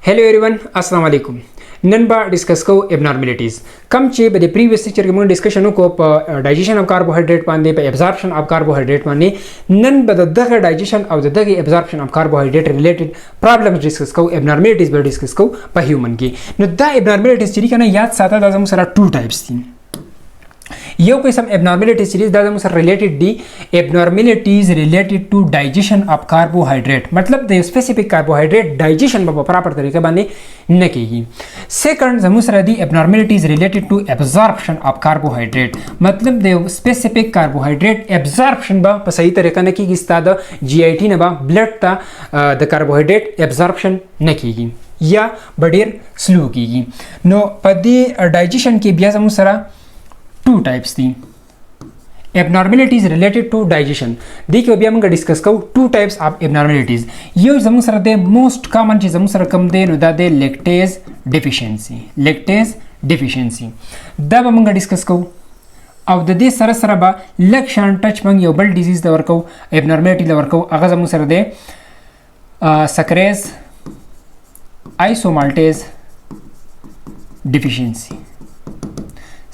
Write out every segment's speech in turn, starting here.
Hello everyone अस्सलाम वालेकुम नन बा डिस्कस को एबनॉर्मलिटीज कम चे बदे प्रीवियस लेक्चर के मन डिस्कशन को डाइजेशन ऑफ कार्बोहाइड्रेट पांदे पे एब्जॉर्प्शन ऑफ कार्बोहाइड्रेट माने नन बदद digestion of the absorption of carbohydrate related problems discuss को एबनॉर्मलिटीज बे डिस्कस को पे ह्यूमन की नो द एबनॉर्मलिटीज चरी kana याद साता दाजम सरा टू टाइप्स थी यो कोई सम एबनॉर्मलिटीज सीरीज दाजम सर रिलेटेड दी abnormalities related to digestion of carbohydrate मतलब द स्पेसिफिक कार्बोहाइड्रेट डाइजेशन बा प्रॉपर तरीके बाने न कीगी सेकंड जमुसरा दी abnormalities related to absorption of carbohydrate मतलब द स्पेसिफिक कार्बोहाइड्रेट एब्जॉर्प्शन बा सही तरीका न कीगी स्ताद जीआईटी न बा ब्लड ता द कार्बोहाइड्रेट एब्जॉर्प्शन न कीगी या बडेर स्लो कीगी नो पदी डाइजेशन की बिया जमुसरा टू टाइप्स थी एबनॉर्मलिटीज रिलेटेड टू डाइजेशन देखिए अभी हम डिस्कस करो टू टाइप्स ऑफ एबनॉर्मलिटीज ये जमू सर दे मोस्ट कॉमन चीज जमू सर कम दे नो दे लैक्टेज डिफिशियंसी दब हम डिस्कस करो अब दे सर सर बा लक्षण टच मंग यो बल डिजीज दवर को एबनॉर्मलिटी दवर को अगर जमू सर दे सक्रेज आइसोमाल्टेज डिफिशियंसी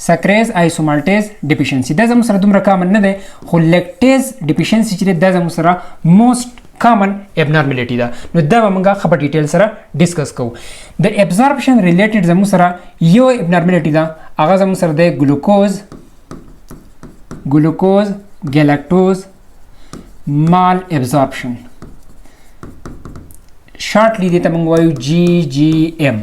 सक्रेज आइसोमाल्टेज डिफिशियंसी दा जमु सरा दुमरा कॉमन न दे हो लैक्टेज डिफिशियंसी चिरे दा जमु सरा मोस्ट कॉमन एबनॉर्मलिटी दा नो दा मंगा खबर डिटेल सरा डिस्कस को द एब्जॉर्प्शन रिलेटेड जमु सरा यो एबनॉर्मलिटी दा आगा जमु सरा दे glucose galactose malabsorption shortly देता मंगवायु GGM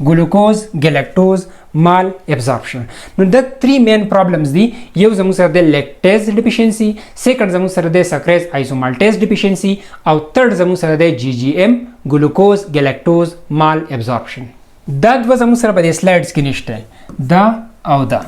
glucose galactose malabsorption नो द थ्री मेन प्रॉब्लम्स दी ये जमु सर दे लैक्टेज डिफिशियंसी सेकंड जमु सर दे सक्रेज आइसोमाल्टेज डिफिशियंसी और थर्ड जमु सर दे GGM glucose galactose malabsorption दद व जमु सर बदे स्लाइड्स की निष्ठ है द और द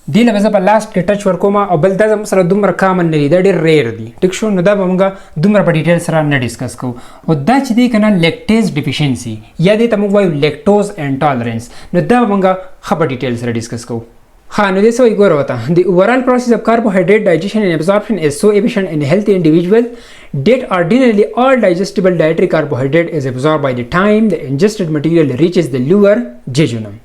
दिल बस पर लास्ट के टच वर्को मा और बलदा जमु सर दुमर कॉमन नहीं दैट इज रेयर दी ठीक शो न द मंगा दुमर पर डिटेल सर न डिस्कस को और द चदी कना लैक्टेज डिफिशियंसी या दे तमु वायु लैक्टोज इंटॉलरेंस न द मंगा खबर डिटेल सर डिस्कस को हाँ no this way go होता the overall process of carbohydrate digestion and absorption is so efficient in a healthy individual that ordinarily all digestible dietary carbohydrate is absorbed by the time the ingested material reaches the lower jejunum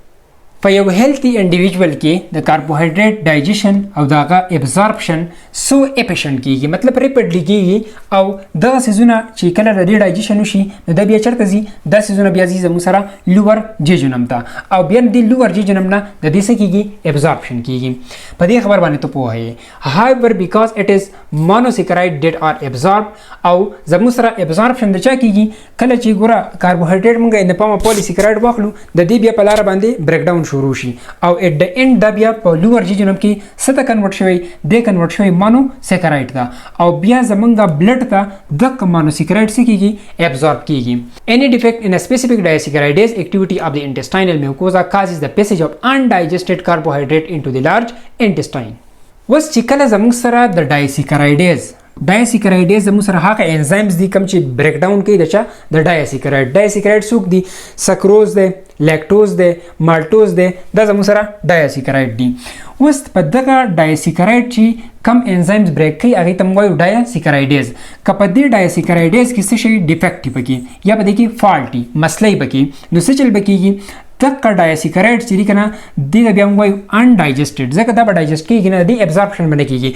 for a healthy individual की the carbohydrate digestion और दागा absorption so efficient की मतलब rapidly की और 10 सीजुना चिकला ready digestion उशी न दबिया चरतजी 10 सीजुना बियाजी जमुसरा लोअर जेजुनम ता और बियन दी लोअर जेजुनम ना द दिसे की absorption की पदी खबर बाने तो पो है however because it is monosaccharide that are absorbed और जमुसरा absorption द चा की कल ची गोरा कार्बोहाइड्रेट मंगा इन पामा पॉलीसैकेराइड वाखलू द दी बिया पलार बांधे ब्रेकडाउन शुरू शी और एट द एंड द बिया लोअर जेजुनम की सत कन्वर्ट शवे दे कन्वर्ट शवे मोनोसैकेराइड ता और बिया जमंगा ब्लड ता द मोनोसैकेराइड से की एब्जॉर्ब की any defect in a specific disaccharidase activity of the intestinal mucosa causes the passage of undigested carbohydrate into the large intestine was चिकला जमंगसरा द डाइसैकेराइडेज जमुसरा हा का एंजाइम्स दी कम ची ब्रेकडाउन की दचा द डाइसैकेराइड सुख दी सक्रोज दे लैक्टोज दे माल्टोज दे द जमुसरा डाइसैकेराइड दी उस पद्धका डाइसैकेराइड ची कम एंजाइम्स ब्रेक की आगे तमवायु डाइसैकेराइडेज कपदी डाइसैकेराइडेज किसी शे डिफेक्ट बकी या बदे की फॉल्टी मसले बकी नुसे चल बकी की तक का डाइसैकेराइड चिरी कना दी गबियांगवायु अनडाइजेस्टेड जक दा डाइजेस्ट की गिना दी एब्जॉर्प्शन बने की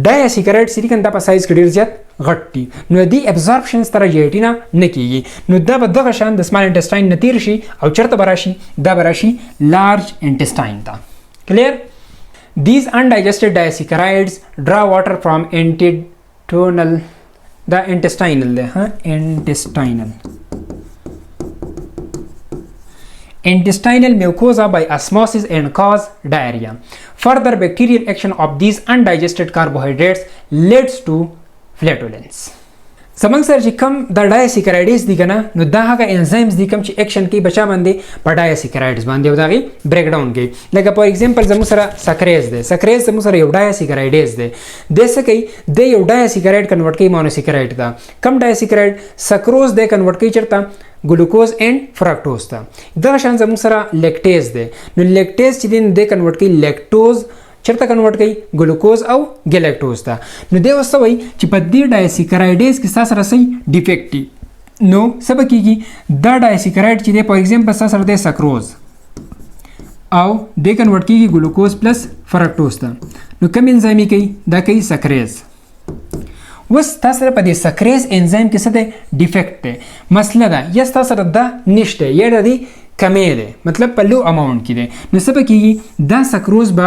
डाइसैकेराइड सिरी कंदा पर साइज कड़ीर जत घट्टी नो दी एब्जॉर्प्शन तरह जेटिना न कीगी नो द बद गशान द स्मॉल इंटेस्टाइन नतीरशी और चरत बराशी द बराशी लार्ज इंटेस्टाइन ता clear these undigested disaccharides draw water from intestinal the intestinal हां intestinal mucosa by osmosis and cause diarrhea. Further bacterial action of these undigested carbohydrates leads to flatulence. समंग सर जी come the डाइसैकेराइडेज दी गना नो दाहा का एंजाइम्स दी कम ची एक्शन की बचा बंदे पर डाइसैकेराइड्स बांधे उदागी ब्रेकडाउन के लाइक फॉर एग्जांपल जमुसरा सक्रेज जमुसरा यो डाइसैकेराइडेज दे सके दे यो डाइसैकेराइड कन्वर्ट की मोनोसैकेराइड दा कम डाइसैकेराइड सक्रोज दे कन्वर्ट की चरता ग्लूकोज एंड फ्रक्टोज था दशान जमुसरा लैक्टेज दे नो लैक्टेज चिदिन दे कन्वर्ट की लैक्टोज चरता कन्वर्ट कई ग्लूकोज और गैलेक्टोज था नु दे वस्तवई चिपद्दी डाइसैकेराइडेज के साथ रसई डिफेक्टी نو سبا کیږي دا ډایسیکرایډ چې دی په ایگزامپل سره د سکروز او د کنورټ کیږي ګلوکوز پلس فرکټوز ته نو کوم انزایم کوي دا کوي سکریز وس تاسو سره په دې سکریز انزایم کې څه دی ډیفیکټ دی مسله ده یا تاسو سره دا نشته یا د کمې دی مطلب په لو اماونټ کې دی نو څه کیږي دا سکروز به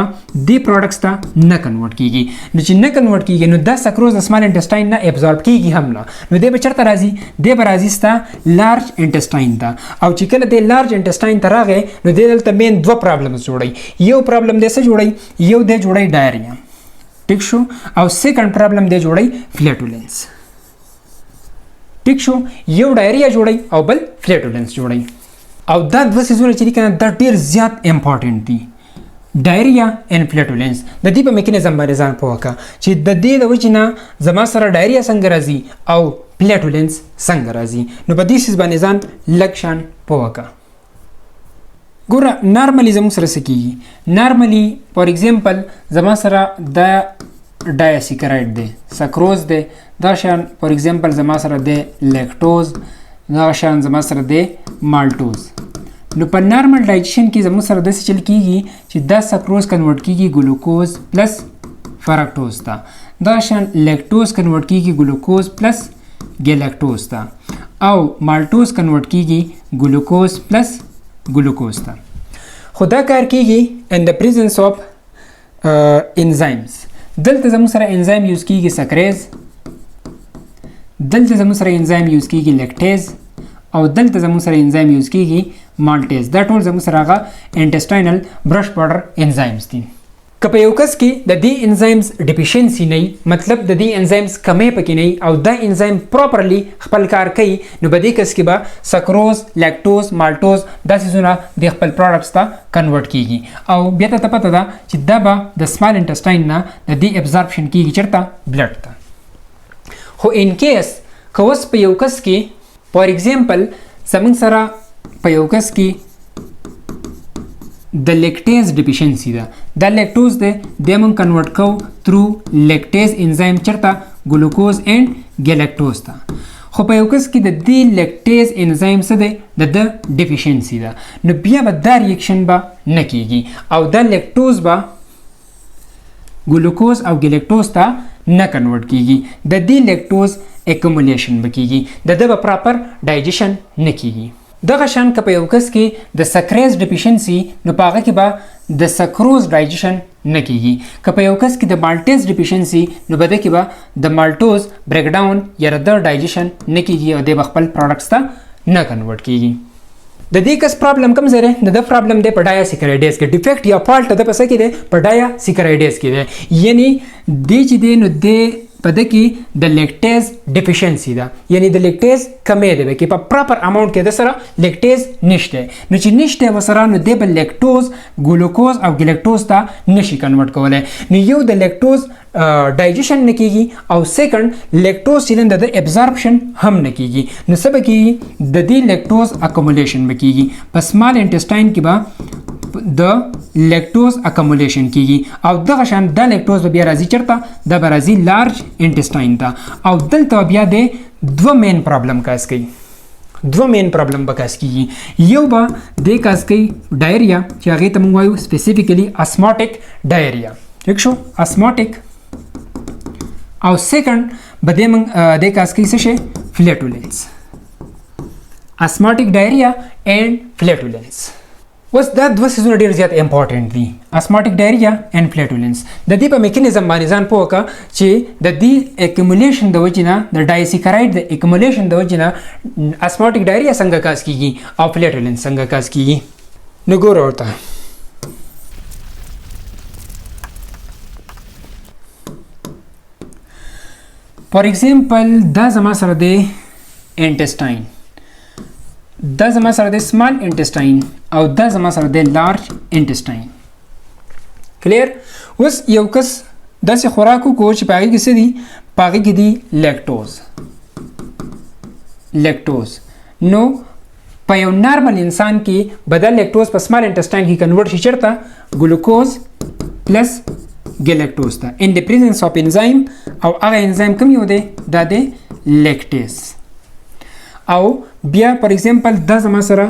د پروډکټس ته نه کنورټ کیږي نو چې نه کنورټ کیږي نو دا سکروز د سمال انټسټاین نه ابزورب کیږي هم نه نو دی به چرته راځي دی به راځي ستا لارج انټسټاین ته او چې کله د لارج انټسټاین ته راغی نو دی دلته مین دوه پرابلمز جوړي یو پرابلم دی څه جوړي یو دی جوړي ډایریا ټیک شو او سیکنډ پرابلم دی جوړي فلیټولنس ټیک شو یو ډایریا جوړي او بل فلیټولنس جوړي او دا دوه سیزونه چې دي کنه دا ډیر زیات امپورټنت دي ډایریا ان فلیټولنس د دې په میکانیزم باندې ځان پوه کا چې د دې د وجې نه زما سره ډایریا څنګه راځي او فلیټولنس څنګه راځي نو په دې سیز باندې ځان لږ شان پوه کا ګوره نارملی زموږ سره څه کیږي نارملی فار ایگزامپل زما سره د ډایسیکرایډ دی سکروز دی دا شان فار ایگزامپل زما سره دی لیکټوز دا شان زما سره دی مالټوز نو په نارمل ډایجیشن کې زموږ سره داسې چل کیږي چې دا سکروز کنورټ کیږي ګلوکوز پلس فرکټوز ته دا شان لیکټوز کنورټ کیږي ګلوکوز پلس ګلیکټوز ته او مالټوز کنورټ کیږي ګلوکوز پلس ګلوکوز ته خو دا کار کیږي ان د پریزنس اف انزایمز دلته زموږ سره انزایم یوز کیږي سکریز دلته زموږ سره انزایم یوز کیږي لیکټیز او دلته زموږ سره انزایم یوز کیږي مالټیز دا ټول زموږ سره هغه انټسټاینل برش بارډر انزایمز دي که په یو کس کې د دې انزایمز ډیفیشنسي نه مطلب د دې انزایمز کمې پکې نه او دا انزایم پراپرلی خپل کار کوي نو په دې کس کې به سکروز لیکټوز مالټوز دا سیزونه د خپل پروډکټس ته کنورټ کیږي او بیا ته پته ده چې دا به د سمال انټسټاین نه د دې ابزورپشن کیږي چیرته بلډ ته خو ان کیس که اوس په یو کس کې فار ایگزامپل زموږ سره په یو کس کې د لیکټیز ډیفیشنسي ده دا لیکټوز دی د موږ کنورټ کوو تھرو لیکټیز انزایم چرته ګلوکوز اینڈ ګلیکټوز ته خو په یو کس کې د دې لیکټیز انزایم څه دی د ډیفیشنسي ده نو بیا به دا ریاکشن به نه کیږي او دا لیکټوز به ګلوکوز او ګلیکټوز ته نه کنورټ کیږي د دې لیکټوز اکومولیشن بکیږي د د پراپر ډایجیشن نه کیږي دغه شان که په یو کس کې د سکریز ډیفیشنسي نو په هغه کې به د سکروز ډایجیشن نه کیږي که په یو کس کې د مالټیز ډیفیشنسي نو په دې کې به د مالټوز بریک ډاون یا د ډایجیشن نه کیږي او د خپل پروډکټس ته نه کنورټ کیږي د دې کس پرابلم کوم ځای دی د پرابلم دی په ډایاسیکرایډیز کې ډیفیکټ یا فالټ د پسې کې دی په ډایاسیکرایډیز کې دی یعنی د چې دی نو د په د کې د لیکټیز ډیفیشنسي ده یعنی د لیکټیز کمې ده کې په پراپر اماونټ کې د سره لیکټیز نشته نو چې نشته وسره نو د بل لیکټوز ګلوکوز او ګلیکټوز ته نشي کنورټ کولای نو یو د لیکټوز ډایجیشن نه کیږي او سیکنډ لیکټوز سیلند د ابزورپشن هم نه کیږي نو سبا کې د دې لیکټوز اکومولیشن بکیږي په سمال انټسټاین کې به د لیکټوز اکومولیشن کیږي او دغه شان د لیکټوز بیا راځي چرته د راځي لارج انټسټاین ته او دلته بیا د دوه مین پرابلم کاس کوي دوه مین پرابلم به کاس کیږي یو به د کاس کوي ډایریا چې هغه ته موږ وایو سپیسیفیکلی اسماټیک ډایریا ټیک شو اسماټیک او سیکنډ به د موږ د کاس کوي څه شي فلیټولنس اسماټیک ډایریا اینڈ فلیټولنس اوس دا دوه سیزونه ډیر زیات امپورټنت دي اسماټیک ډایریا اینڈ فلیټولنس د دې په میکانیزم باندې ځان پوه کا چې د دې اکومولیشن د وجې نه د ډایسیکرایډ د اکومولیشن د وجې نه اسماټیک ډایریا څنګه کاز کیږي او فلیټولنس څنګه کاز کیږي نو ګوره ورته فار ایگزامپل دا زما سره دی انټسټاین دا زما سره د سمال انټسټاین او دا زما سره د لارج انټسټاین کلیر اوس یو کس داسې خوراک وکړو چې په هغې کې څه دي په هغې کې دي لیکټوز نو په یو نارمل انسان کې به دا لیکټوز په سمال انټسټاین کې کنورټ شي چېرته ګلوکوز پلس ګلیکټوز ته ان د پریزنس اف انزایم او هغه انزایم کوم یو دی دا دی لیکټیز او بیا پر ایگزامپل دا زما سره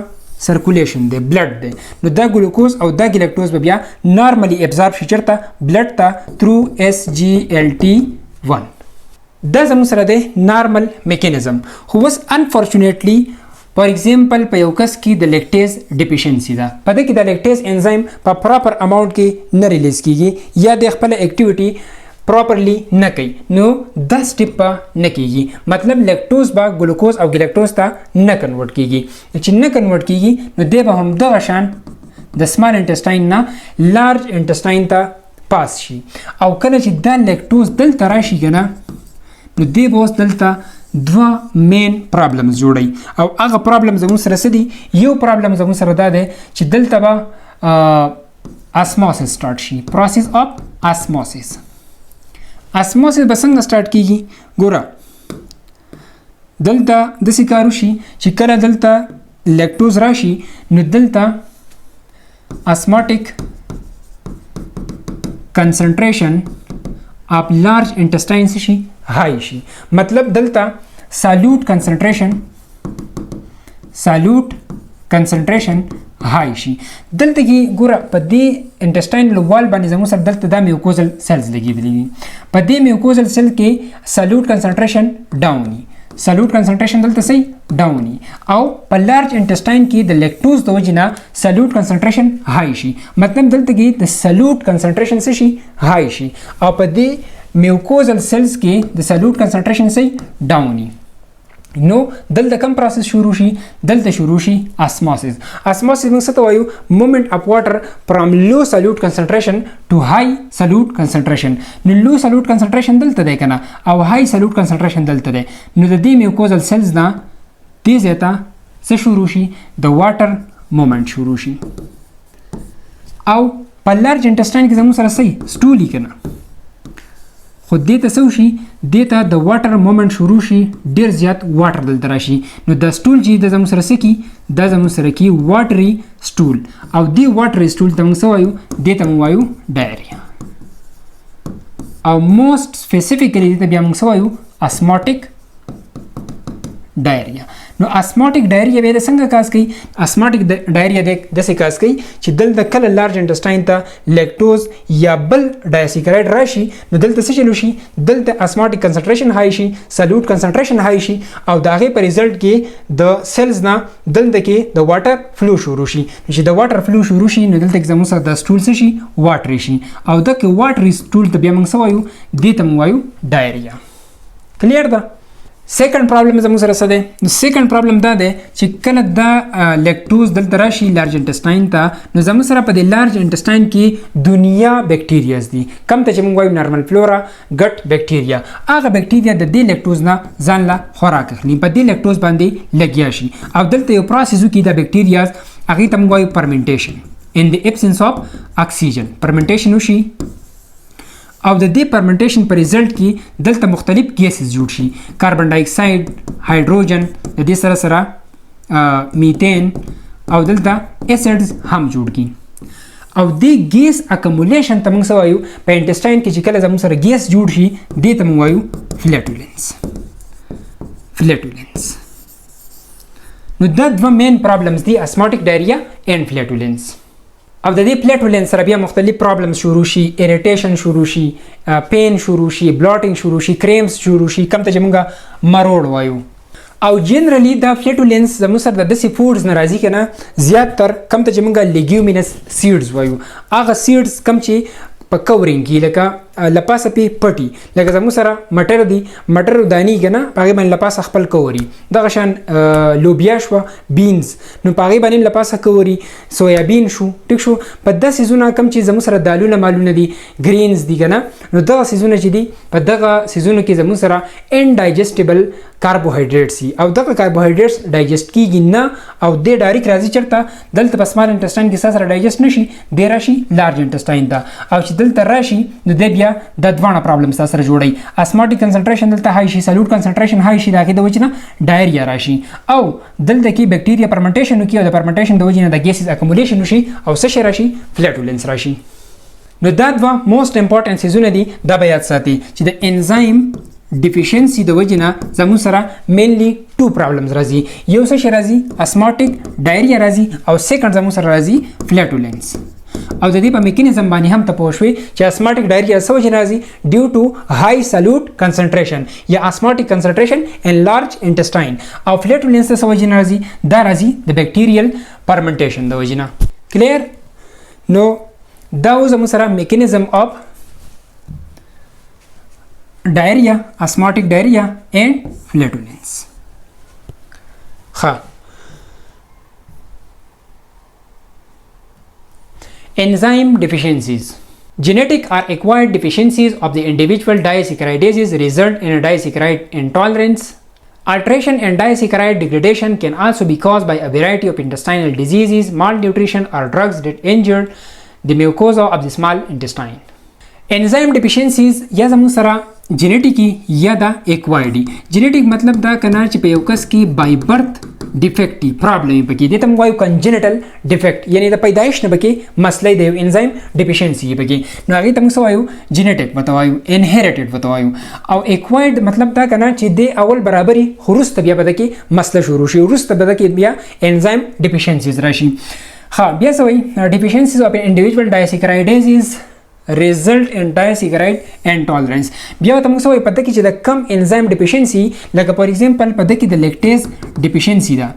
سرکولیشن دی بلډ دی نو دا ګلوکوز او دا ګلیکټوز به بیا نارملی ابزارب شي چېرته بلډ ته تھرو SGLT1 دا زموږ سره دی نارمل میکانیزم خو اوس انفارچونیټلی فار ایگزامپل په یو کس کې د لیکټیز ډیفیشنسي ده په دې کې د لیکټیز انزایم په پراپر اماونټ کې نه ریلیز کیږي یا د خپل اکټیویټي پراپرلی نه کوي نو دا سټیپ به نه کیږي مطلب لیکټوز به ګلوکوز او ګلیکټوز ته نه کنورټ کیږي چې نه کنورټ کیږي نو دی به هم دغه شان د سمال انټسټاین نه لارج انټسټاین ته پاس شي او کله چې دا لیکټوز دلته راشي کنه نو دی به اوس دلته دوه مین پرابلمز جوړي او هغه پرابلم زموږ سره څه دي یو پرابلم زموږ سره دا دی چې دلته به اسموسس سٹارټ شي پروسس اف اسموسس اسموسس به څنګه سٹارټ کیږي ګوره دلته داسې کار وشي چې کله دلته لیکټوز راشي نو دلته اسموټیک کنسنټریشن اف لارج انټسټاین شي هاي شي مطلب دلته سالوټ کنسنټریشن هاي شي دلته کې ګوره په دې انټسټاینل وال باندې زموږ سره دلته د میوکوزل سیلز لګېدلي دي په دې میوکوزل سیل کې سالوټ کنسنټریشن ډاون وي سالوټ کنسنټریشن دلته صحیح ډاون وي او په لارج انټسټاین کې د لیکټوز د وجې نه سالوټ کنسنټریشن هاي شي مطلب دلته کې د سالوټ کنسنټریشن څه شي هاي شي او په دې میوکوزل سیلز کې د سالوټ کنسنټریشن صحیح ډاون وي نو دلته کوم پروسس شروع شي دلته شروع شي اسموسس موږ څه ته وایو موومنت اف واټر فرام لو سالوټ کنسنټریشن ټو های سالوټ کنسنټریشن نو لو سالوټ کنسنټریشن دلته دی کنه او های سالوټ کنسنټریشن دلته دی نو د دې میوکوزل سیلز نه دې ځای ته څه شروع شي د واټر موومنت شروع شي او په لارج انټسټاین کې زموږ سره صحیح سټولي کنه خو دې ته څه وشي دې ته د واټر مومنټ شروع شي ډېر زیات واټر دلته راشي نو د سټول چې د زموږ سره څه کي دا زموږ سره کي واټري سټول او دې واټري سټول ته موږ څه وایو دې ته موږ وایو ډایریا او موست سپیسیفیکلی دې ته بیا موږ څه وایو اسموټیک ډایریا نو اسموټیک ډایریا به څنګه کاز کوي اسموټیک ډایریا د څه کاز کوي چې دلته کله لارج انټسټاین ته لیکټوز یا بل ډایسیکراید راشي نو دلته څه چلو شي دلته اسموټیک کنسنټریشن هاي شي سالوټ کنسنټریشن هاي شي او د هغې په ریزلټ کې د سیلز نه دلته کې د واټر فلو شروع شي چې د واټر فلو شروع شي نو دلته کې زموږ سره د سټول څه شي واټري شي او دغه واټري سټول ته بیا موږ څه وایو دې ته موږ وایو ډایریا کلیر ده سیکنډ پرابلم زموږ سره څه دی نو سیکنډ پرابلم دا دی چې کله دا لیکټوز دلته راشي لارج انټسټاین ته نو زموږ سره په دې لارج انټسټاین کې دنیا بیکټیریاز دي کم ته چې موږ وایو نارمل فلورا ګټ بیکټیریا هغه بیکټیریا د دې لیکټوز نه ځان له خوراک اخلي په دې لیکټوز باندې لګیا شي او دلته یو پروسس وکړي د بیکټیریاز هغې ته موږ وایو فرمنټیشن ان د ایبسنس اف اکسیجن فرمنټیشن وشي او د دې فرمنټیشن په ریزلټ کې دلته مختلف ګیسز جوړ شي کاربن ډای اکساید هایدروجن د دې سره سره میتین او دلته اسیډز هم جوړ کی او دې ګیس اکومولیشن ته موږ څه وایو په انټسټاین کې چې کله زموږ سره ګیس جوړ شي دې ته موږ وایو فلیټولنس نو دا دوه مین پرابلمز دي اسموټیک ډایریا اینډ فلیټولنس او د دې فلیټولنس سره بیا مختلف پرابلمز شروع شي اریټیشن شروع شي پین شروع شي بلاټینګ شروع شي کریمز شروع شي کم ته چې موږ مروړ وایو او جنرالي دا فلیټولنس زموږ سره د داسې فوډز نه راځي که نه زیات تر کم ته چې موږ لیګیومینس سیډز وایو هغه سیډز کم چې په کورینګ کې لکه لپاسه پې پټي لکه زموږ سره مټر دي مټر دانی که نه په هغې باندې لپاسه خپل کوري دغه شان لوبیا شوه بینز نو په هغې باندې لپاسه کوري سویابین شو ټیک شو په دا سیزونه کم چې زموږ سره دالونه مالونه دي ګرینز دي که نه نو دغه سیزونه چې دي په دغه سیزونو کې زموږ سره انډایجسټیبل کاربوهایډریټس دي او دغه کاربوهایډریټس ډایجسټ کیږي نه او دې ډایرکټ راځي چېرته دلته په سمال انټسټاین کې ستا سره ډایجسټ نه شي دی راشي لارج انټسټاین ته او چې دلته راشي نو دی بیا د دواړه پرابلم ستا سره جوړوي اسموټیک کنسنټریشن دلته هاي شي سالوټ کنسنټریشن هاي شي د هغې د وجې نه ډایریا راشي او دلته کې بیکټیریا فرمنټیشن وکړي او د فرمنټیشن د وجې نه د ګیسز اکومولیشن وشي او څه شی راشي فلیټولنس راشي نو دا دوه موست امپورټنټ سیزونه دي دا به یاد ساتي چې د انزایم ډیفیشنسي د وجې نه زموږ سره مینلی ټو پرابلمز راځي یو څه راځي اسماټیک ډایریا راځي او سیکنډ زموږ سره راځي فلیټولنس او د دې په میکانیزم باندې هم ته پوه شوې چې اسماټیک ډایریا څه وجه راځي ډیو ټو های سالوټ کنسنټریشن یا اسماټیک کنسنټریشن ان لارج انټسټاین او فلیټولنس څه وجه راځي دا راځي د بیکټیریل فرمنټیشن د وجه نه کلیر نو دا زموږ سره میکانیزم اف diarrhea, asthmatic diarrhea and flatulence. Enzyme deficiencies. Genetic or acquired deficiencies of the individual disaccharidases result in a disaccharide intolerance. Alteration in disaccharide degradation can also be caused by a variety of intestinal diseases, malnutrition, or drugs that injure the mucosa of the small intestine. Enzyme deficiencies یا زموږ سره جینیټیکی یا دا ایکوایډي جینیټیک مطلب دا کنه چې په یو کس کې بای برث ډیفیکټ پرابلم پکې دي ته موږ وایو کنجنټل ډیفیکټ یعنی د پیدایش نه پکې مسلې دی انزایم ډیفیشنسي پکې نو هغه ته موږ وایو جینیټیک وتوایو انهریټډ وتوایو او ایکوایډ مطلب دا کنه چې د اول برابرۍ خروست بیا بده کې مسله شروع شي ورست بده کې بیا انزایم ډیفیشنسیز راشي بیا سوي ډیفیشنسیز اف انډیویډوال ډایسیکرایډیز result in disaccharide intolerance بیا ته موږ سوي پته کې چې د کم انزایم ډیفیشنسي لکه فور ایگزامپل پته کې د لیکټیز ډیفیشنسي ده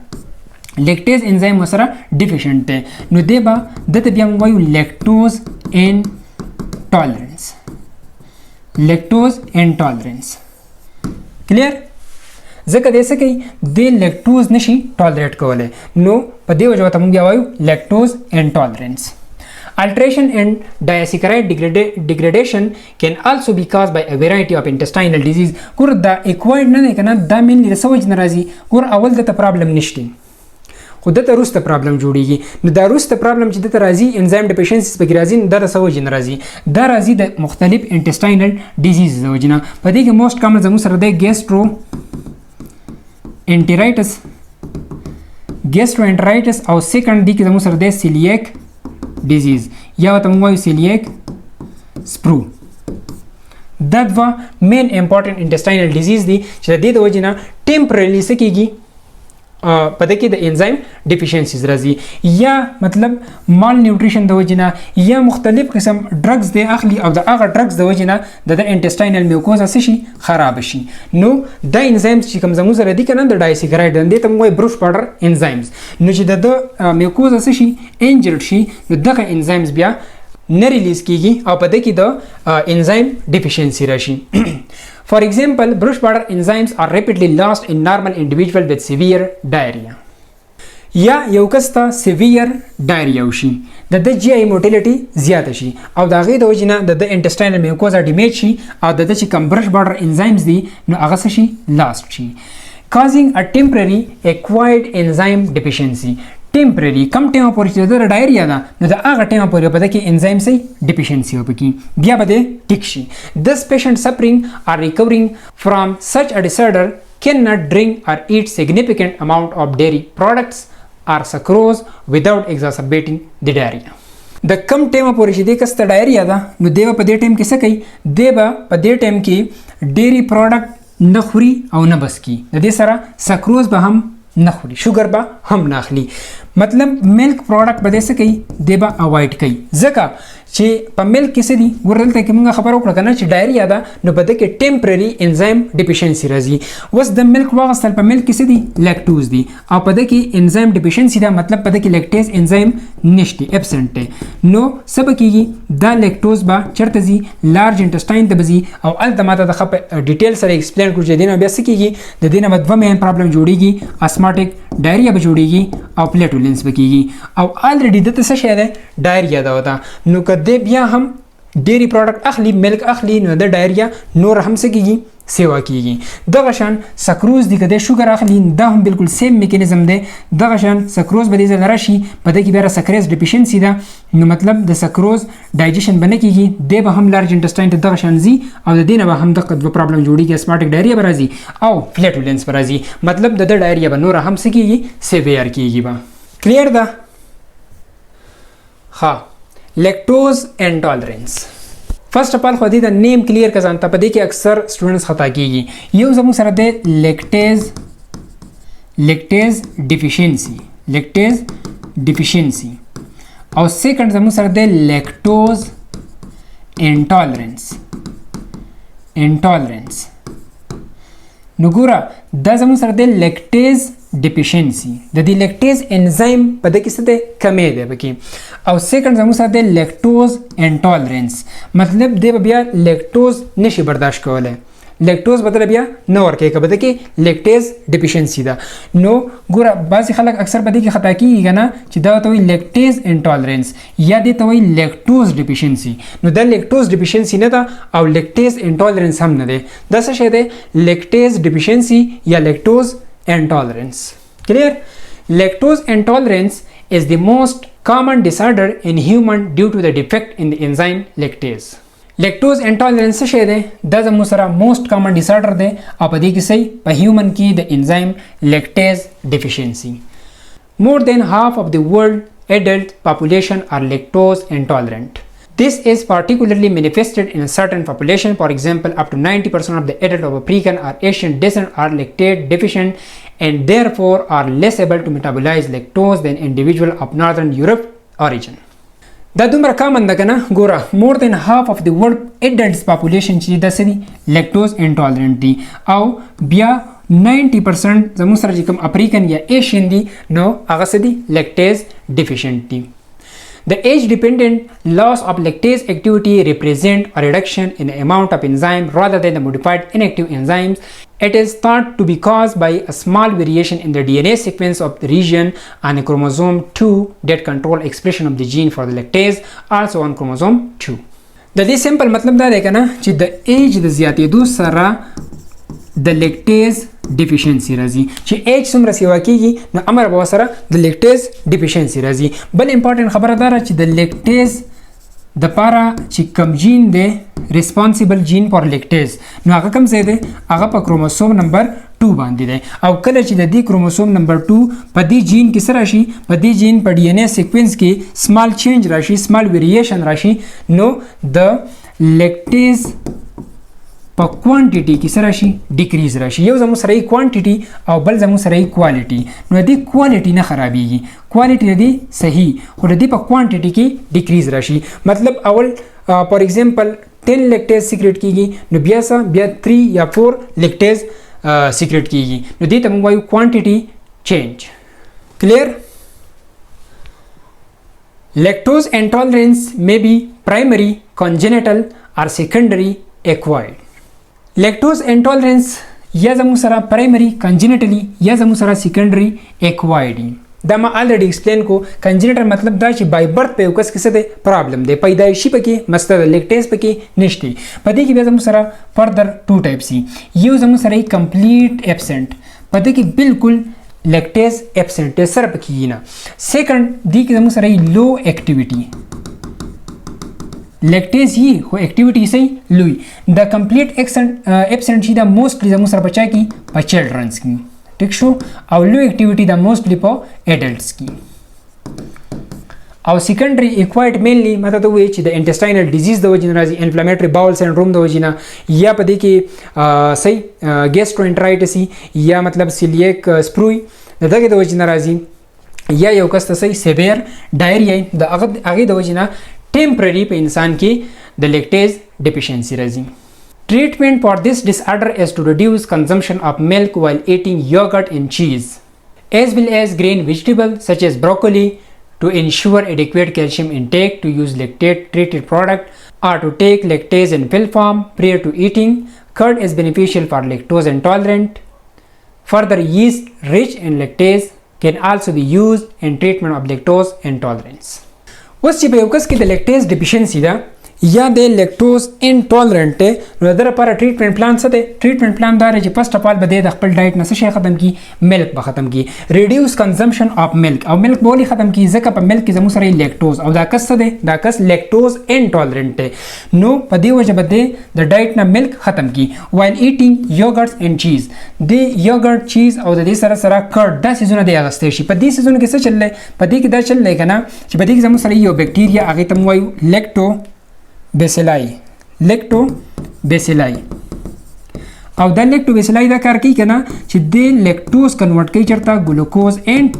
لیکټیز انزایم سره ډیفیشنټ ده نو دی به دته بیا موږ وایو لیکټوز انټالرنس کلیر ځکه د څه کوي د لیکټوز نشي ټالریټ کولای نو په دې وجه ته موږ بیا وایو لیکټوز انټالرنس Alteration in disaccharide degradation can also be caused by a variety of intestinal disease. ګور دا acquired نه کنه دا مینلی د سوج ناراضي ګور اول د پرابلم نشته خو د روسته پرابلم جوړیږي نو دا روسته پرابلم چې د راضي انزایم ډیفیشنسیز په راضي د سوج ناراضي دا راضي د مختلف انټسټاینل ډیزیز وجنه په دې کې موست کامن زموږ سره د ګیسټرو او سیکنډ دی کې زموږ سره د سیلیاک disease یا ته موږ وایو سیلیاک سپرو دا دوا مین امپورټنت انټسټاینل ډیزیز دي چې د دې د وجې نه ټیمپررلی څه کېږي په دې کې د انزایم ډیفیشنسیز راځي یا مطلب مال نیوټریشن د وجې نه یا مختلف قسم ډرګز دی اخلي او د هغه ډرګز د وجې نه د انټسټاینل میوکوزا څه شي خراب شي نو دا انزایمز چې کوم زموږ سره دي کنه د ډایسیکرایډ دې ته موږ بروش پاوډر انزایمز نو چې د میوکوزا څه شي انجرډ شي نو دغه انزایمز بیا نه ریلیز کیږي او په دې کې د انزایم ډیفیشنسي راشي For example, brush powder enzymes are rapidly lost in normal individual with severe diarrhea. یا یو کس ته سیویر ډایریا وشي د جی آی موټیلیټي زیاته شي او د هغې د وجې نه د انټسټاینل میوکوزا ډیمیج شي او د چې کوم برش باډر انزایمز دي نو هغه څه شي لاست شي causing a temporary acquired enzyme deficiency ټیمپرری کم ټایم پورې چې د ډایریا ده نو د هغه ټایم پورې په دې کې انزایم سي ډیفیشنسي وبکي بیا به ټیک شي this patient suffering or recovering from such a disorder cannot drink or eat significant amount of dairy products or sucrose without exacerbating the diarrhea د کم ټایم پورې چې د کس ته ډایریا ده نو دی په دې ټایم کې څه کوي دی په دې ټایم کې ډیری پروډکټ نه خوري او نه بس کی د دې سره سکروز به هم نه خوري شوګر به هم نه اخلي مطلب ملک پروډکټ به څه کوي دی به اوایډ کوي ځکه چې په ملک کې څه دي ورلته کې موږ خبرو کړو کنه چې ډایریا ده نو په دې کې ټیمپرری انزایم ډیفیشنسي راځي وس د ملک واغستل په ملک کې څه دي لیکټوز دي او په دې کې انزایم ډیفیشنسي دا مطلب په دې کې لیکټیز انزایم نشته ابسنټ دی نو سبا کېږي دا لیکټوز به چرته زی لارج انټسټاین ته بزي او الته ماته د خپ ډیټیل سره ایکسپلین کړو چې دینه بیا څه کېږي د دینه مد دوه مین پرابلم جوړیږي اسماټیک ډایریا به جوړیږي او پلیټولینس به کېږي او الریډي د څه شی ده ډایریا دا وتا نو کده بیا هم ډیری پروډکټ اخلي ملک اخلي نو د ډایریا نور هم څه کېږي سیوا کیږي دغه شان سکروز دی کده شوګر اخلي دا هم بالکل سیم میکانیزم دی دغه شان سکروز به دې ځل راشي په دې کې بیا سکریز ډیفیشنسي ده نو مطلب د سکروز ډایجیشن بنه کیږي د به هم لارج انټسټاین ته دغه شان زی او د دینه به هم د قد پرابلم جوړیږي اسماټیک ډایریا برازي او فلیټولنس برازي مطلب د ډایریا به نور هم سکیږي سیویر کیږي با کلیر ده ها لیکټوز انټالرنس فرست اف ال خو دې د نیم کلیر کزان ته په دې کې اکثر سټوډنټس خطا کیږي یو زموږ سره د لیکټیز lactase deficiency او سیکنډ زموږ سره دی لیکټوز انټالرنس نو ګوره دا زموږ سره دی لیکټیز ډیفیشنسي د دې لیکټیز انزایم په دې کې څه دی کمی دی پکې او سیکنډ زموږ سره دی لیکټوز انټالرنس مطلب دی به بیا لیکټوز نشي برداشت کولی لیکټوز بدل بیا نه ورکوي که بده کې لیکټیز ډیفیشنسي ده نو ګوره بعضې خلک اکثر په دې کې خطا کېږي که نه چې دا ورته وایي لیکټیز انټالرنس یا دې ته وایي لیکټوز ډیفیشنسي نو دا لیکټوز ډیفیشنسي نه ده او لیکټیز انټالرنس هم نه دی دا څه شی دی لیکټیز ډیفیشنسي یا لیکټوز انټالرنس کلیر لیکټوز انټالرنس is the most common disorder in human due to the defect in the enzyme lactase لیکټوز انټالرنس څه شی دی دا زموږ سره موسټ کامن ډیسارډر دی او په دې کې صحیح په هیومن کې د انزایم لیکټیز ډیفیشنسي more than half of the world adult population are lactose intolerant. This is particularly manifested in a certain population. For example, up to 90% of the adult of African or Asian descent are lactate deficient and therefore are less able to metabolize lactose than individuals of Northern Europe origin. دا دومره کامن ده که نه ګوره مور دین هاف اف د ورلد اډلټس پاپولیشن چې دا څه دي لیکټوز انټالرنټ دي او بیا 90% زموږ سره چې کوم افریقن یا ایشین دي نو هغه څه دي لیکټیز ډیفیشنټ دي The age-dependent loss of lactase activity represent a reduction in the amount of enzyme rather than the modified inactive enzymes. It is thought to be caused by a small variation in the DNA sequence of the region on the chromosome 2 that control expression of the gene for the lactase, also on chromosome 2. د دې سمپل مطلب دا دی کنه چې د ایج د زیاتېدو سره د لیکټیز ډیفیشنسي راځي چې ایج څومره سیوا کېږي نو امر به ورسره د لیکټیز ډیفیشنسي راځي بل امپورټنټ خبره دا ده چې د لیکټیز دپاره چې کم جین دی ریسپانسیبل جین فار لیکټیز نو هغه کوم ځای دی هغه په کروموسوم نمبر 2 باندې دی او کله چې د دې کروموسوم نمبر 2 په دې جین کې څه راشي په دې جین په ډي ان اے سیکوینس کې سمال چینج راشي سمال ویریشن راشي نو د لیکټیز په کوانټیټي کې سره شي ډیکریز راشي یو زموږ سره کوانټیټي او بل زموږ سره کوالټي نو دې کوالټي نه خرابېږي کوالټي دې صحیح خو دې په کوانټیټي کې ډیکریز راشي مطلب اول فار ایگزامپل 10 لیکټیز سیکریټ کیږي نو بیا 3 یا 4 لیکټیز سیکریټ کیږي نو دې ته موږ وایو کوانټیټي چینج کلیر lactose intolerance may be primary congenital or secondary acquired لیکټوز انټالرنس یا زموږ سره پرایمري کنجنیټلی یا زموږ سره سیکنډري ایکوایرډ دا ما الریډي ایکسپلین کو کنجنیټل مطلب دا چې بای برث په یو کس کې څه دی پرابلم دی پیدایشي پکې مسته د لیکټیز پکې نشته په دې کې بیا زموږ سره فردر 2 ټایپس یو زموږ سره کمپلیټ ابسنٹ په دې کې بالکل لیکټیز ابسنٹ سره پکې نه سیکنډ دې کې زموږ سره لو اکټیویټي لیکټیز یي خو اکټیویټي سي لوی د کمپلیټ ابسنٹ چې دا موستلی زموږ سره بچا کی په چلډرنز کې ټیک شو او لو اکټیویټي دا موستلی په اډلټس کې او سیکنډري ایکوایرډ مینلی ماته ته وایي چې د انټسټاینل ډیزیز د وجې نه راځي انفلامټري باول سنډروم د وجې نه یا په دې کې صحیح ګیسټروانټرایټس یا مطلب سیلیک سپروي دغه د وجې نه راځي یا یو کس ته صحیح سیویر ډایریا د هغې د وجې نه temporary पे इंसान की the lactase deficiency राजी treatment for this disorder is to reduce consumption of milk while eating yogurt and cheese as well as green vegetable such as broccoli to ensure adequate calcium intake to use lactate treated product or to take lactase in pill form prior to eating curd is beneficial for lactose intolerant further yeast rich in lactase can also be used in treatment of lactose intolerance اوس چې په یو کس کې د لیکټیز ډیفیشنسي ده یا د لیکټوز انټالرنټ دی نو د لپاره ټریټمنټ پلان څه دی ټریټمنټ پلان دا دی چې فرست اف آل به د خپل ډایټ نه څه شی ختم کړي ملک به ختم کړي ریډیوس کنزمپشن اف ملک او ملک به ولې ختم کړي ځکه په ملک کې زموږ سره لیکټوز او دا کس څه دی دا کس لیکټوز انټالرنټ دی نو په دې وجه به د ډایټ نه ملک ختم کړي وایل ایټینګ یوګرټس اینډ چیز د یوګرټ چیز او د دې سره سره کرډ دا سیزونه دی اغستی شي په دې سیزونو کې څه چللی په دې کې دا چللی که نه چې په دې کې زموږ سره یو بیکټیریا هغې ته مو وایو لیکټو بیسیلای او دا لیکټوبیسیلای دا کار کوي کنه چې د لیکټوز کنورټ کوي چرته ګلوکوز اینڈ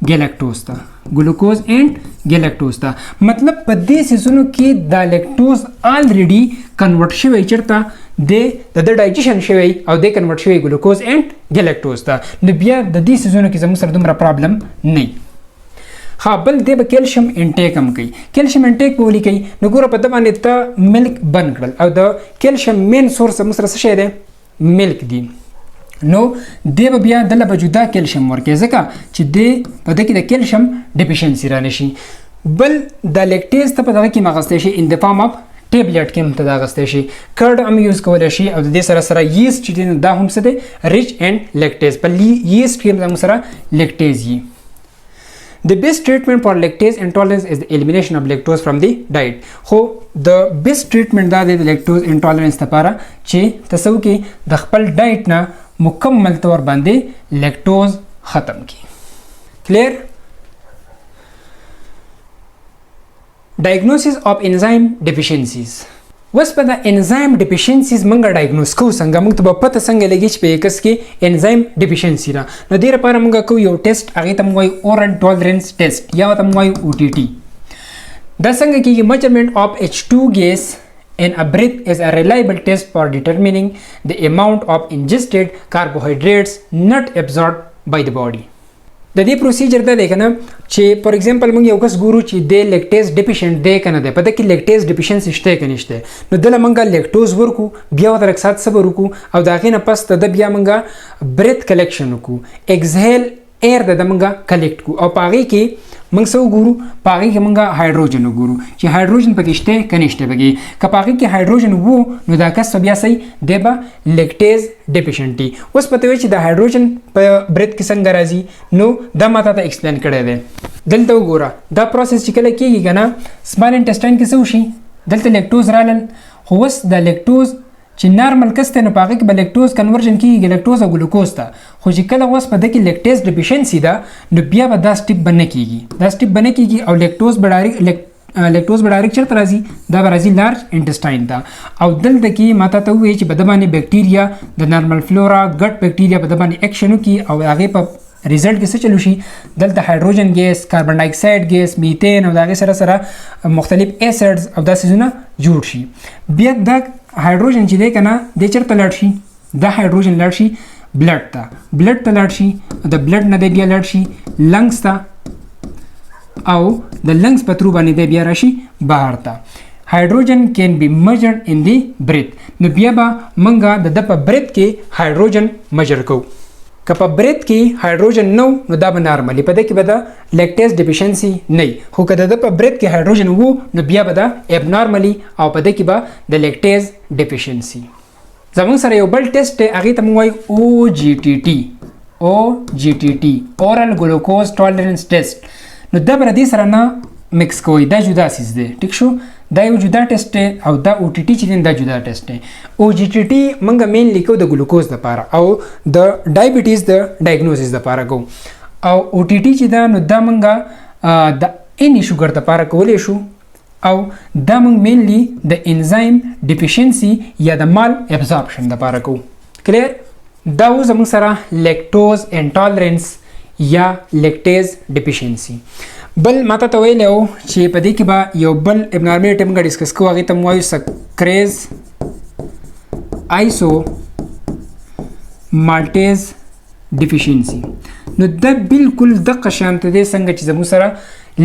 ګیلکټوز ته ګلوکوز اینڈ ګیلکټوز ته مطلب په دې سيزونو کې دا لیکټوز الریډي کنورټ شوی چرته د ډایجیشن شوی او د کنورټ شوی ګلوکوز اینڈ ګیلکټوز ته نو بیا د دې سيزونو کې زموږ سره دومره پرابلم نه ها بل دی به کیلشیم انټیک هم کوي کیلشیم انټیک به ولي کوي نو ګوره په د باندې ته ملک بند کړل او د کیلشیم مین سورس موږ سره څه شی دی ملک دی نو دی به بیا دله به جدا کیلشیم ورکوي ځکه چې دی په ده کې د کیلشیم ډیفیشنسي رانه شي بل د لیکټیز ته په دغه کې مغستی شي ان د فارم اف ټیبلیټ کې هم ته دا اغستی شي کرډ هم یوز کولی شي او د دې سره سره ییسټ چې دی دا هم څه دی ریچ اینډ لیکټیز په ییسټ کې هم زموږ سره لیکټیز وي The best treatment for lactase intolerance is the elimination of lactose from the diet. خو the best treatment دا د lactose intolerance لپاره چې تاسو کې د خپل ډایټ نه مکمل طور باندې lactose ختم کی. Clear? Diagnosis of enzyme deficiencies. وس په د انزایم ډیفیشنسیز منګه ډایګنوز کو څنګه موږ ته په پته څنګه لګی چې په یکس کې انزایم ډیفیشنسی را نو دې لپاره موږ کو یو ټیسټ هغه ته موږ اورال ټولرنس ټیسټ یا ته موږ او ټی ټی دا څنګه کېږي measurement of H2 gas in a breath is a reliable test for determining the amount of ingested carbohydrates not absorbed by the body د دې پروسیجر دا دی کنه چې فور ایگزامپل موږ یو کس ګورو چې د لیکټیز ډیفیشنټ دی کنه دی په دې کې لیکټیز ډیفیشنسي شته کنه نشته نو دله موږ لیکټوز ورکو بیا ورته رکسات صبر وکړو او دا غینه پس ته بیا موږ بریث کلیکشن وکړو ایگزهل ایر د موږ کلیکټ کو او پاغي کې موږ سو ګورو پاغي کې موږ هایدروجن وګورو چې هایدروجن پکې شته کنه نشته پکې کپاغي کې هایدروجن وو نو دا کس بیا سي دیبا لیکټیز ډیفیشنټي اوس پته وي چې د هایدروجن په بریث کې څنګه راځي نو دا ماته ته ایکسپلین کړی دی دلته وګوره دا پروسس چې کله کېږي کنه سمال انټسټاین کې څه وشي دلته لیکټوز رالل خو اوس د لیکټوز چې نارمل کس ته نو پاغه کې به لیکټوز کنورژن کېږي لیکټوز او ګلوکوز ته خو چې کله اوس په دې کې لیکټیز ډیفیشنسي ده نو بیا به دا سټیپ بنه کېږي دا سټیپ بنه کېږي او لیکټوز لیکټوز به ډایرکټ چرته راځي دا به راځي لارج انټسټاین ته او دلته کې ماته ته وایي چې په د باندې بیکټیریا د نارمل فلورا ګټ بیکټیریا په د باندې ایکشن وکړي او هغې په ریزلټ کې څه چلو شي دلته هایدروجن ګیس کاربن ډای اکساید ګیس میتین او د هغې سره سره مختلف ایسډز او دا څیزونه جوړ شي بیا دا هایدروجن چې دی کنه د چرته لاړ شي دا هایدروجن لاړ شي بلډ ته لاړ شي د بلډ نه دی بیا لاړ شي لنګس ته او د لنګس په ترو باندې دی بیا راشي بهر ته هایدروجن کین بی میجرډ ان دی بریث نو بیا به منګه د په بریث کې هایدروجن میجر کوو که په بریث کې هایدروجن نو نو دا به نارملی په دې کې به د لیکټیز ډیفیشنسي نه خو که د په بریث کې هایدروجن وو نو بیا به دا ابنارملی او په دې کې به د لیکټیز ډیفیشنسي زموږ سره یو بل ټیسټ دی هغې ته موږ وایو او جی ټي ټي اورال ګلوکوز ټولرنس ټیسټ نو دا به دې سره نه مکس کوئ دا جدا سیز دی ټیک شو دا یو جدا ټیسټ دی او دا او ټي ټي چې دی دا جدا ټیسټ دی او جی ټي ټي موږ مینلی کوو د ګلوکوز لپاره او د ډایبیټیز د ډایګنوسیس لپاره کوو او او ټي ټي چې دا نو دا موږ د اینی شوګر لپاره کولی شو او دا موږ مینلی د انزایم ډیفیشنسي یا د مال ابزارپشن لپاره کوو کلیر دا و زموږ سره لیکټوز انټالرنس یا لیکټیز ډیفیشنسي بل ماته ته ویلی و چې په دې کې به یو بل ابنارملټي موږ ډسکس کوو هغې ته موږ وایو سکریز آیسو مالټیز ډیفیشنسي نو دا بالکل دغه شانته دی څنګه چې زموږ سره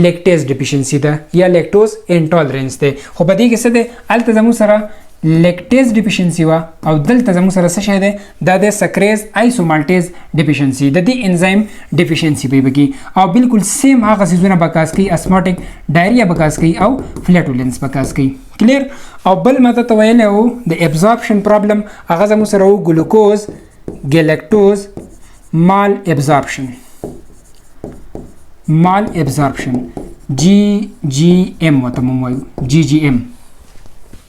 لیکټیز ډیفیشنسي ده یا لیکټوز انټالرنس دی خو په دې کې څه دی هلته زموږ سره لیکټیز ډیفیشنسي وه او دلته زموږ سره څه شی دی دا د سکریز آیسومالټیز ډیفیشنسي د دې انزایم ډیفیشنسي به پکې او بالکل سیم هغه څیزونه به کاز کوي اسماټیک ډایریا به کاز کوي او فلیټولنس به کاز کوي کلیر او بل ماته ته ویلی و د ابزارپشن پرابلم هغه زموږ سره و ګلوکوز ګیلکټوز مال ابزارپشن جی ایم ورته موږ وایو جی ایم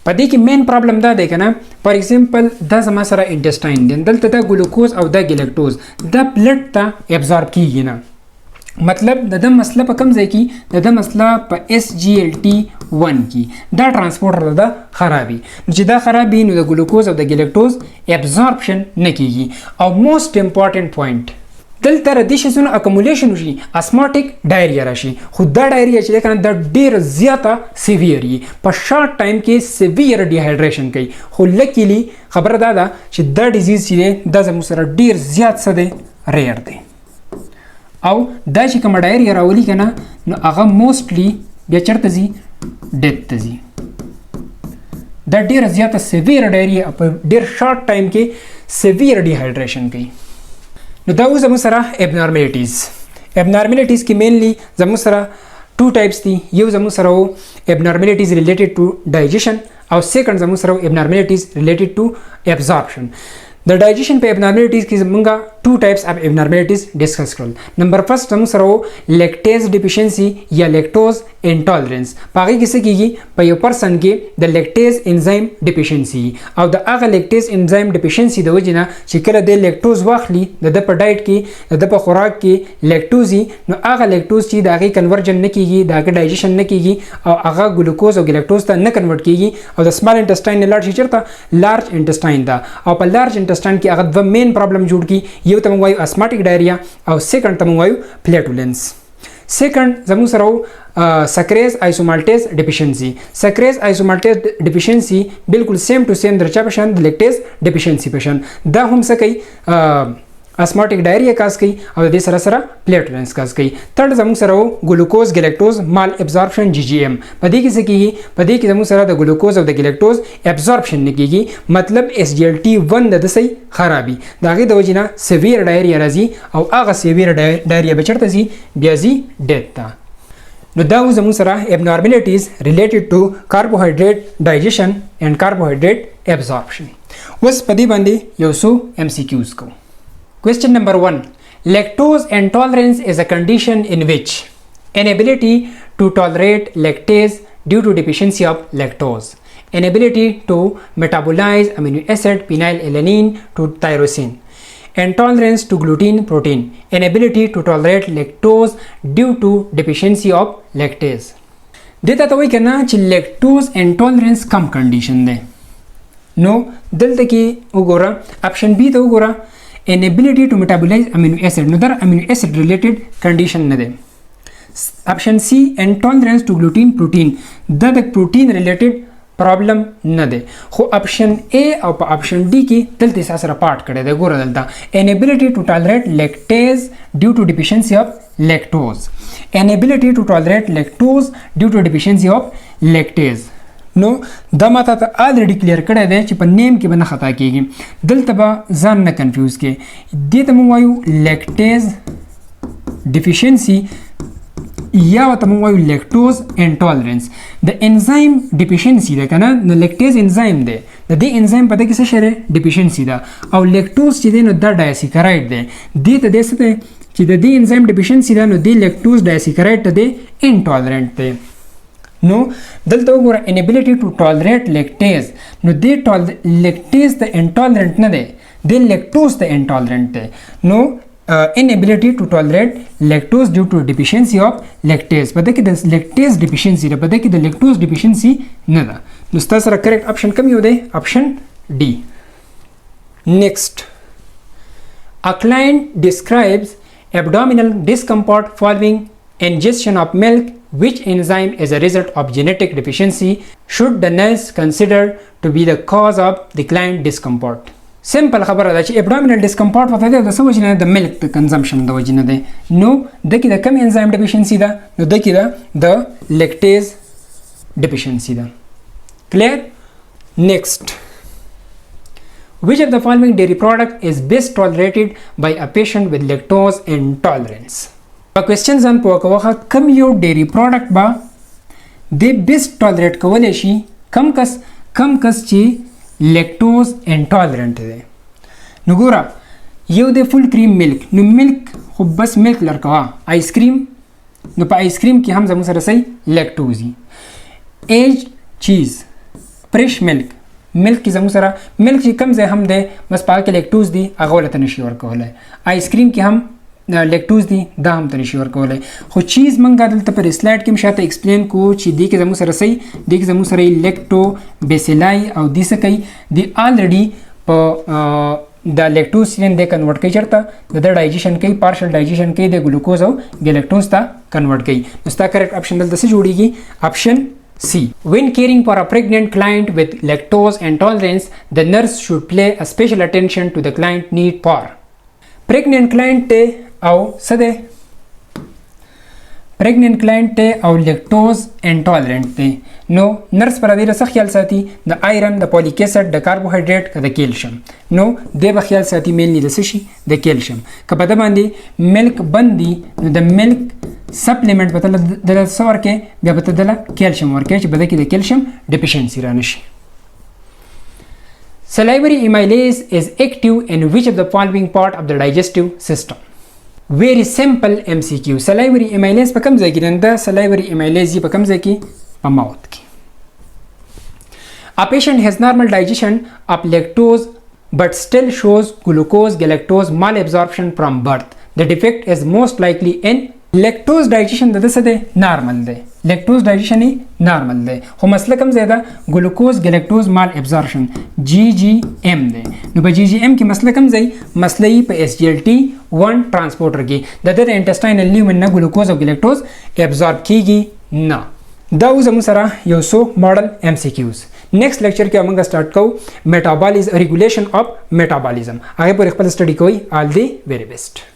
په دې کې مین پرابلم دا دی کنه فار ایگزامپل دا زما سره انټسټاین دی دلته دا ګلوکوز او دا ګیلکټوز دا بلډ ته ابزارب کیږي نه मतलब د مسله په کم ځای کې د مسله په SGLT1 کې دا ترانسپورټر د خرابي چې دا خرابي نو د ګلوکوز او د ګلیکټوز ابزورپشن نه کیږي او موست امپورټنت پوینټ دلته د دې شیزونو اکومولیشن وشي اسماټیک ډایریا راشي خو دا ډایریا چې کنه د ډیر زیاته سیویر وي په شارټ ټایم کې سیویر ډیهایډریشن کوي خو لکیلی خبره دا ده چې دا ډیزیز چې د زموږ سره ډیر زیات څه دی ریئر دی او دا چې کوم ډایریا راولي کنه نو هغه موستلی بیا چرته ځي ډیت ته ځي دا ډیر زیاته سیویر ډایریا په ډیر شارټ ټایم کې سیویر ډیهایډریشن کوي نو دا اوس زموږ سره ابنارملیټیز کې مینلی زموږ سره ټو ټایپس دي یو زموږ سره و ابنارملیټیز ریلیټډ ټو ډایجیشن او سیکنډ زموږ سره ابنارملیټیز ریلیټډ ټو ابزورپشن د ډایجیشن په ابنارملیټیز کې زمونږه ټو ټایپس اف ابنارملیټیز ډسکس کړل نمبر فرست زموږ سره و لیکټیز ډیفیشنسي یا لیکټوز انټالرنس په هغې کې څه کېږي په یو پرسن کې د لیکټیز انزایم ډیفیشنسي او د هغه لیکټیز انزایم ډیفیشنسي د وجې نه چې کله د لیکټوز واخلي د ده په ډایټ کې د ده په خوراک کې لیکټوز وي نو هغه لیکټوز چې د هغې کنورجن نه کېږي د هغه ډایجیشن نه کېږي او هغه ګلوکوز او ګلیکټوز ته نه کنورټ کېږي او د سمال انټسټاین نه لاړ شي چېرته لارج انټسټاین ته او په لارج انټسټاین کې هغه دوه مین پرابلم جوړ کړي یو ته موږ وایو اسماټیک ډایریا او سیکنډ ته موږ وایو فلیټولنس سیکنډ زموږ سره و سکریز آیسومالټیز ډیفیشنسي سکریز آیسومالټیز ډیفیشنسي بالکل سیم ټو سیم د چا په شان د لیکټیز ډیفیشنسي په شان دا هم څه کوي اسماټیک ډایریا کاز کوي او د دې سره سره پلیټولنس کاز کوي ترډ زموږ سره و ګلوکوز ګلیکټوز مال ابزورپشن GGM په دې کې څه کېږي په دې کې زموږ سره د ګلوکوز او د ګلیکټوز ابزورپشن نه کېږي مطلب SGLT1 د دسې خرابي د هغې د وجې نه سیویر ډایریا راځي او هغه سیویر ډایریا به چېرته ځي بیا ځي ډیت ته نو دا و زموږ سره ابنارملیټیز ریلیټډ ټو کاربوهایډریټ ډایجیشن اینډ کاربوهایډریټ ابزورپشن اوس په دې باندې یو څو MCQs کوو Question number 1. Lactose intolerance is a condition in which inability to tolerate lactase due to deficiency of lactose, inability to metabolize amino acid phenylalanine to tyrosine, intolerance to gluten protein, inability to tolerate lactose due to deficiency of lactase. دته ته وایي که نه چې lactose intolerance کم کنډیشن دی نو دلته کې وګوره اپشن بی ته وګوره inability to metabolize amino acid نو در amino acid related condition نه دی option C intolerance to gluten protein دا د protein related problem نه دی خو option A او په option D کې دلته سره سره پارت کړی دی ګوره دلته inability to tolerate lactase due to deficiency of lactose inability to tolerate lactose due to deficiency of lactase نو دا ماته ته الریډي کلیر کړی دی چې په نیم کې به نه خطا کېږي دلته به ځان نه کنفیوز کې دې ته موږ وایو لیکټیز ډیفیشنسي یا ورته موږ وایو لیکټوز انټالرنس د انزایم ډیفیشنسي ده که نه نو لیکټیز انزایم دی د دې انزایم په دې کې څه شی دی ډیفیشنسي ده او لیکټوز چې دی نو دا ډایسیکرایډ دی دې ته دې څه دی چې د دې انزایم ډیفیشنسي ده نو دې لیکټوز ډایسیکرایډ ته دی انټالرنټ دی نو دلته وګوره inability to tolerate lactase نو دې lactase ته intolerant نه دی دې lactose ته intolerant دی نو inability to tolerate lactose due to deficiency of lactase په دې کې د lactase deficiency ده په دې کې د lactose deficiency نه ده نو ستاسو سره correct option کوم یو دی option D next a client describes abdominal discomfort following ingestion of milk which enzyme is a result of genetic deficiency should the nurse consider to be the cause of the client discomfort simple خبره ده چې abdominal discomfort ورته دی د څه وجې نه د milk د consumption د وجې نه دی نو د کې د کوم enzyme deficiency ده نو د کې د lactase deficiency ده clear next which of the following dairy product is best tolerated by a patient with lactose intolerance په کوېسچن ځان پوه کوه کم یو ډیری پروډکټ به د بیسټ ټالریټ کولی شي کم کس چې لیکټوز انټالرنټ دی نو ګوره یو د فل کریم ملک نو ملک خو بس ملک لرکوه آیس کریم نو په آیس کریم کې هم زموږ سره صحیح لیکټوز وي ایج چیز فرش ملک کې زموږ سره ملک چې کم ځای هم دی بس په هغه کې لیکټوز دی هغه ولته نشي ورکولی آیس کریم کې هم لیکټوز دی دا هم ته نشي ورکولی خو چیز موږ دلته پر سلایډ کې هم شاته ایکسپلین کوو چې دې کې زموږ سره صحیح دې کې زموږ سره لیکټو بیسیلای او دې څه کوي دې الریډي په دا لیکټوز سیلین دې کنورټ کوي چېرته د ډایجیشن کوي پارشل ډایجیشن کوي د ګلوکوز او ګلیکټوز ته کنورټ کوي نو ستا کریکټ آپشن دلته څه جوړیږي آپشن C. When caring for a pregnant client with lactose intolerance, the nurse should pay a special attention to the client need for. Pregnant client ته او څه دی pregnant client ته او lactose intolerant دی نو نرس پر دې څه خیال ساتي د آیرن د فولیک اسید د کاربوهایډریټ که د کیلشیم نو دې به خیال ساتي مینلی د څه شي د کیلشیم که په ده باندې ملک بند دي نو د ملک سپلیمنټ به ته دله څه ورکوې بیا به ته دله کیلشیم ورکوې چې په ده کې د کیلشیم ډیفیشنسي رانه شي Salivary amylase is active in which of the following part of the digestive system? Very simple MCQ. Salivary amylase په کوم ځای کې دی؟ دا salivary amylase په کوم ځای کې؟ په mouth کې. A patient has normal digestion of lactose but still shows glucose galactose malabsorption from birth. The defect is most likely in lactose digestion د څه دی نارمل دی lactose digestion یې نارمل دی خو مسله کوم ځای ده ګلوکوز ګلیکټوز مال ابزارپشن GGM دی نو په GGM کې مسله کوم ځای مسله یې په SGLT1 ټرانسپورټر کې د انټسټاینل لیومن نه ګلوکوز او ګلیکټوز ابزارب کیږي نه دا اوس زموږ سره یو څو ماډل MCQs نیکسٹ لیکچر کې موږ سٹارټ کوو میټابولیزم ریګولیشن اف میټابولیزم هغه پر خپل سټډي کوئ آل دی ویری بیسټ